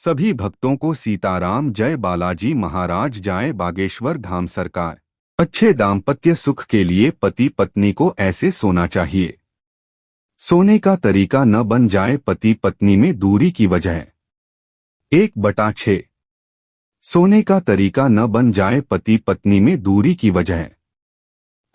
सभी भक्तों को सीताराम जय बालाजी महाराज जाए बागेश्वर धाम सरकार। अच्छे दाम्पत्य सुख के लिए पति पत्नी को ऐसे सोना चाहिए। सोने का तरीका न बन जाए पति पत्नी में दूरी की वजह। 1/6 सोने का तरीका न बन जाए पति पत्नी में दूरी की वजह।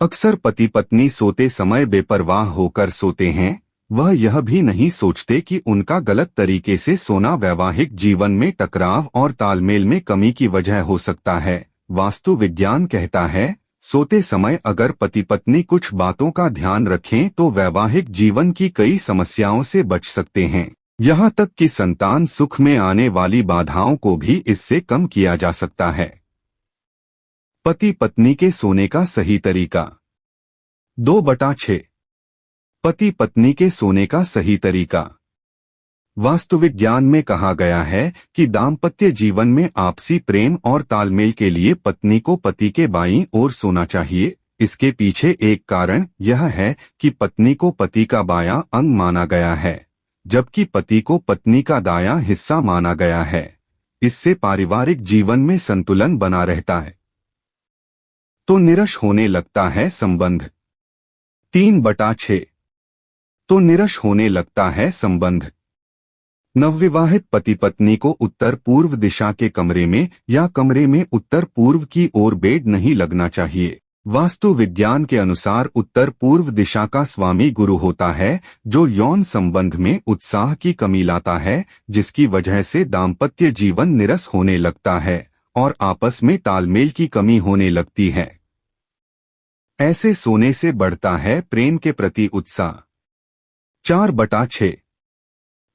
अक्सर पति पत्नी सोते समय बेपरवाह होकर सोते हैं। वह यह भी नहीं सोचते कि उनका गलत तरीके से सोना वैवाहिक जीवन में टकराव और तालमेल में कमी की वजह हो सकता है। वास्तु विज्ञान कहता है, सोते समय अगर पति पत्नी कुछ बातों का ध्यान रखें तो वैवाहिक जीवन की कई समस्याओं से बच सकते हैं। यहाँ तक कि संतान सुख में आने वाली बाधाओं को भी इससे कम किया जा सकता है। पति पत्नी के सोने का सही तरीका। 2/6 पति पत्नी के सोने का सही तरीका। वास्तुविज्ञान में कहा गया है कि दाम्पत्य जीवन में आपसी प्रेम और तालमेल के लिए पत्नी को पति के बाईं ओर सोना चाहिए। इसके पीछे एक कारण यह है कि पत्नी को पति का बायां अंग माना गया है, जबकि पति को पत्नी का दायां हिस्सा माना गया है। इससे पारिवारिक जीवन में संतुलन बना रहता है। तो निरश होने लगता है संबंध। 3/6 तो निरश होने लगता है संबंध। नवविवाहित पति पत्नी को उत्तर पूर्व दिशा के कमरे में या कमरे में उत्तर पूर्व की ओर बेड नहीं लगना चाहिए। वास्तु विज्ञान के अनुसार उत्तर पूर्व दिशा का स्वामी गुरु होता है, जो यौन संबंध में उत्साह की कमी लाता है, जिसकी वजह से दाम्पत्य जीवन निरस होने लगता है और आपस में तालमेल की कमी होने लगती है। ऐसे सोने से बढ़ता है प्रेम के प्रति उत्साह। 4/6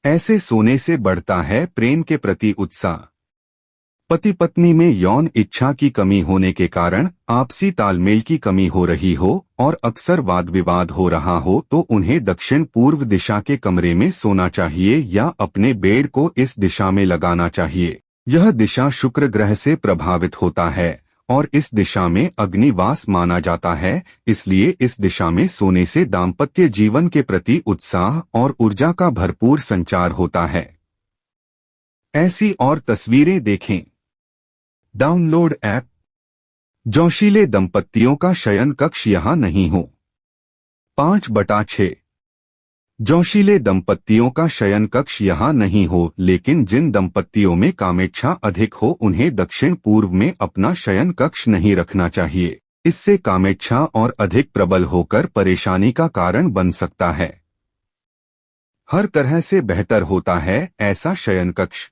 ऐसे सोने से बढ़ता है प्रेम के प्रति उत्साह। पति पत्नी में यौन इच्छा की कमी होने के कारण आपसी तालमेल की कमी हो रही हो और अक्सर वाद विवाद हो रहा हो तो उन्हें दक्षिण पूर्व दिशा के कमरे में सोना चाहिए या अपने बेड को इस दिशा में लगाना चाहिए। यह दिशा शुक्र ग्रह से प्रभावित होता है और इस दिशा में अग्निवास माना जाता है, इसलिए इस दिशा में सोने से दाम्पत्य जीवन के प्रति उत्साह और ऊर्जा का भरपूर संचार होता है। ऐसी और तस्वीरें देखें। Download app. जोशीले दंपत्तियों का शयन कक्ष यहाँ नहीं हो। 5/6 जोशीले दंपत्तियों का शयन कक्ष यहाँ नहीं हो, लेकिन जिन दंपत्तियों में कामेच्छा अधिक हो उन्हें दक्षिण पूर्व में अपना शयन कक्ष नहीं रखना चाहिए। इससे कामेच्छा और अधिक प्रबल होकर परेशानी का कारण बन सकता है। हर तरह से बेहतर होता है ऐसा शयन कक्ष।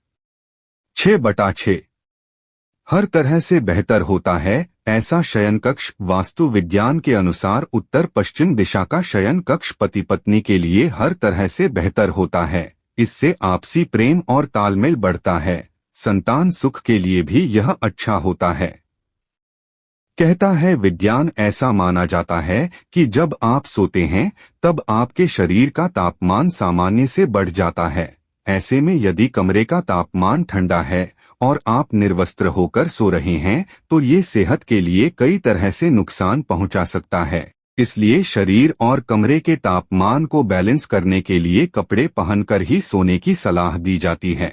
6/6 हर तरह से बेहतर होता है ऐसा शयन कक्ष। वास्तु विज्ञान के अनुसार उत्तर पश्चिम दिशा का शयन कक्ष पति पत्नी के लिए हर तरह से बेहतर होता है। इससे आपसी प्रेम और तालमेल बढ़ता है। संतान सुख के लिए भी यह अच्छा होता है। कहता है विज्ञान, ऐसा माना जाता है कि जब आप सोते हैं तब आपके शरीर का तापमान सामान्य से बढ़ जाता है। ऐसे में यदि कमरे का तापमान ठंडा है और आप निर्वस्त्र होकर सो रहे हैं तो ये सेहत के लिए कई तरह से नुकसान पहुंचा सकता है। इसलिए शरीर और कमरे के तापमान को बैलेंस करने के लिए कपड़े पहनकर ही सोने की सलाह दी जाती है।